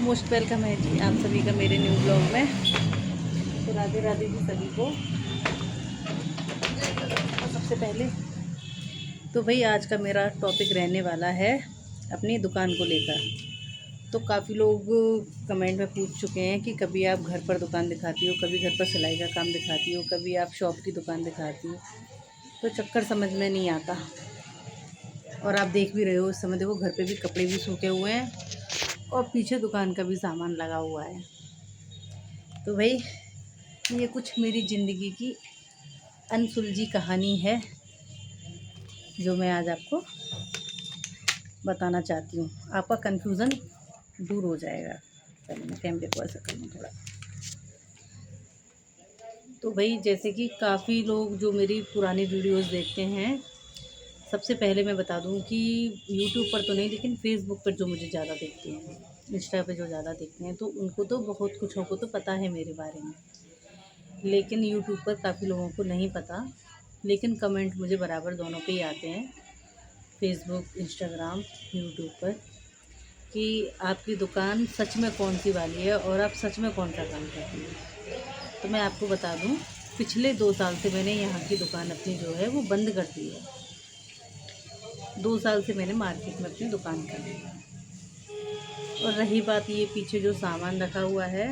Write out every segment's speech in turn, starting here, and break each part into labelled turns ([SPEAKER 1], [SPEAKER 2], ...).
[SPEAKER 1] Most welcome है जी आप सभी का मेरे न्यू ब्लॉग में। तो राधे राधे जी सभी को। और सबसे पहले तो भाई आज का मेरा टॉपिक रहने वाला है अपनी दुकान को लेकर। तो काफ़ी लोग कमेंट में पूछ चुके हैं कि कभी आप घर पर दुकान दिखाती हो, कभी घर पर सिलाई का काम दिखाती हो, कभी आप शॉप की दुकान दिखाती हो। तो चक्कर समझ में नहीं आता। और आप देख भी रहे हो इस समय, देखो घर पे भी कपड़े भी सूखे हुए हैं और पीछे दुकान का भी सामान लगा हुआ है। तो भाई ये कुछ मेरी ज़िंदगी की अनसुलझी कहानी है जो मैं आज आपको बताना चाहती हूँ। आपका कन्फ्यूज़न दूर हो जाएगा। चलो मैं कैमरे को ऐसा कर लूँ थोड़ा। तो भाई जैसे कि काफ़ी लोग जो मेरी पुरानी वीडियोस देखते हैं, सबसे पहले मैं बता दूँ कि यूट्यूब पर तो नहीं, लेकिन फेसबुक पर जो मुझे ज़्यादा देखते हैं, इंस्टा पे जो ज़्यादा देखते हैं, तो उनको तो बहुत कुछ को तो पता है मेरे बारे में। लेकिन यूट्यूब पर काफ़ी लोगों को नहीं पता। लेकिन कमेंट मुझे बराबर दोनों पे ही आते हैं, फेसबुक, इंस्टाग्राम, यूट्यूब पर, कि आपकी दुकान सच में कौन सी वाली है और आप सच में कौन सा काम करती हैं। तो मैं आपको बता दूं, पिछले 2 साल से मैंने यहाँ की दुकान अपनी जो है वो बंद कर दी है। 2 साल से मैंने मार्केट में अपनी दुकान कर दी है। और रही बात ये पीछे जो सामान रखा हुआ है,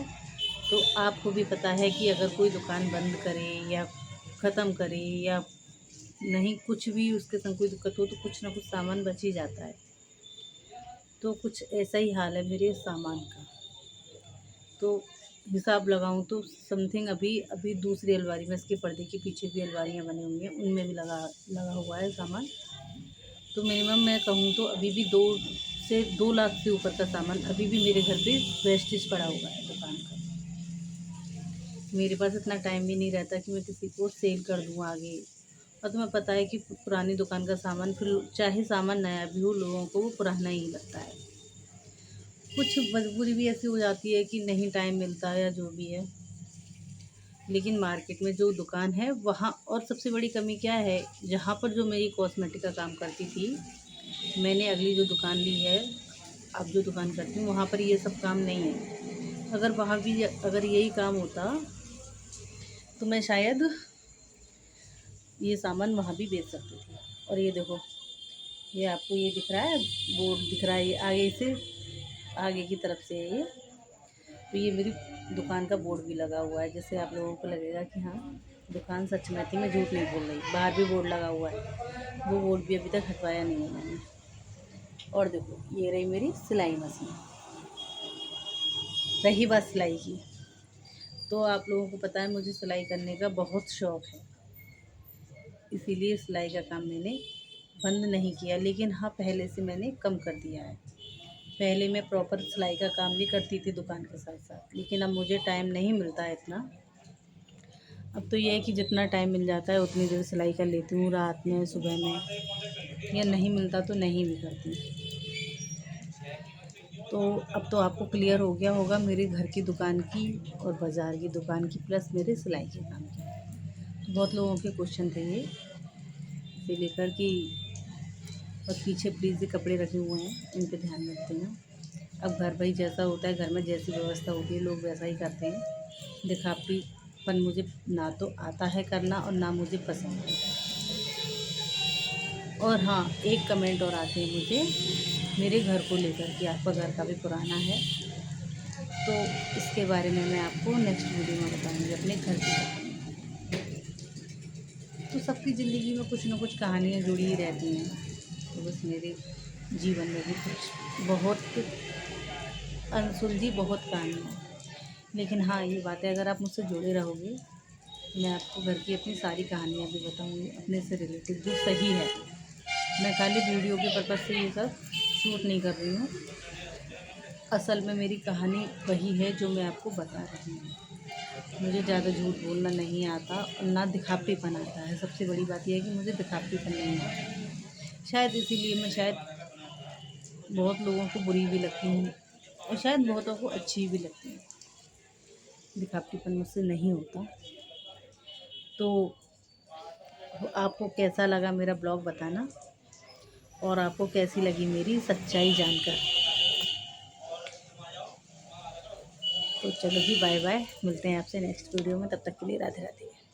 [SPEAKER 1] तो आपको भी पता है कि अगर कोई दुकान बंद करे या ख़त्म करे या नहीं कुछ भी उसके संग कोई दिक्कत हो, तो कुछ ना कुछ सामान बच ही जाता है। तो कुछ ऐसा ही हाल है मेरे सामान का। तो हिसाब लगाऊं तो समथिंग अभी अभी दूसरी अलमारी में, इसके पर्दे के पीछे भी अलमारियां बनी हुई हैं, उनमें भी लगा लगा हुआ है सामान। तो मिनिमम मैं कहूँ तो अभी भी 2 लाख से ऊपर का सामान अभी भी मेरे घर पे वेस्टेज पड़ा हुआ है दुकान का। मेरे पास इतना टाइम भी नहीं रहता कि मैं किसी को सेल कर दूँ आगे। और तुम्हें पता है कि पुरानी दुकान का सामान फिर चाहे सामान नया भी हो, लोगों को वो पुराना ही लगता है। कुछ मजबूरी भी ऐसी हो जाती है कि नहीं टाइम मिलता है या जो भी है। लेकिन मार्केट में जो दुकान है वहाँ, और सबसे बड़ी कमी क्या है, जहाँ पर जो मेरी कॉस्मेटिक का काम करती थी, मैंने अगली जो दुकान ली है, अब जो दुकान करती हूँ, वहाँ पर ये सब काम नहीं है। अगर वहाँ भी अगर यही काम होता तो मैं शायद ये सामान वहाँ भी बेच सकती थी। और ये देखो, ये आपको ये दिख रहा है, बोर्ड दिख रहा है, ये आगे से आगे की तरफ से है ये। तो ये मेरी दुकान का बोर्ड भी लगा हुआ है, जिससे आप लोगों को लगेगा कि हाँ दुकान सच में थी, मैं झूठ नहीं बोल रही। बाहर भी बोर्ड लगा हुआ है, वो बोर्ड भी अभी तक हटवाया नहीं है मैंने। और देखो ये रही मेरी सिलाई मशीन। रही बात सिलाई की, तो आप लोगों को पता है मुझे सिलाई करने का बहुत शौक़ है, इसीलिए सिलाई का काम मैंने बंद नहीं किया। लेकिन हाँ, पहले से मैंने कम कर दिया है। पहले मैं प्रॉपर सिलाई का काम भी करती थी दुकान के साथ साथ, लेकिन अब मुझे टाइम नहीं मिलता है इतना। अब तो ये है कि जितना टाइम मिल जाता है उतनी देर सिलाई कर लेती हूँ, रात में, सुबह में, या नहीं मिलता तो नहीं भी करती। तो अब तो आपको क्लियर हो गया होगा मेरे घर की दुकान की और बाज़ार की दुकान की, प्लस मेरे सिलाई के काम की। बहुत लोगों के क्वेश्चन थे ये, इसे लेकर कि और पीछे प्लीज़ ये कपड़े रखे हुए हैं, इन पे ध्यान रखते हैं। अब घर भाई जैसा होता है, घर में जैसी व्यवस्था होती है लोग वैसा ही करते हैं। दिखावटीपन मुझे ना तो आता है करना और ना मुझे पसंद है। और हाँ, एक कमेंट और आते हैं मुझे मेरे घर को लेकर कि आपका घर काफ़ी पुराना है। तो इसके बारे में मैं आपको नेक्स्ट वीडियो में बताऊँगी, अपने घर की कहानी। तो सबकी ज़िंदगी में कुछ ना कुछ कहानियाँ जुड़ी ही रहती हैं। तो बस मेरे जीवन में भी कुछ बहुत अनसुलझी बहुत कहानियाँ हैं। लेकिन हाँ, ये बात है, अगर आप मुझसे जुड़े रहोगे तो मैं आपको घर की अपनी सारी कहानियाँ भी बताऊँगी, अपने से रिलेटेड जो सही है। मैं खाली वीडियो के पर्पज़ से ये सब शूट नहीं कर रही हूँ। असल में मेरी कहानी वही है जो मैं आपको बता रही हूँ। मुझे ज़्यादा झूठ बोलना नहीं आता और ना दिखावटीपन आता है। सबसे बड़ी बात यह है कि मुझे दिखावटीपन नहीं आता। शायद इसीलिए मैं बहुत लोगों को बुरी भी लगती हूँ और शायद बहुतों को अच्छी भी लगती हूँ। दिखावटीपन मुझसे नहीं होता। तो आपको कैसा लगा मेरा ब्लॉग बताना, और आपको कैसी लगी मेरी सच्चाई जानकर। तो चलो जी, बाय बाय, मिलते हैं आपसे नेक्स्ट वीडियो में, तब तक के लिए राधे राधे।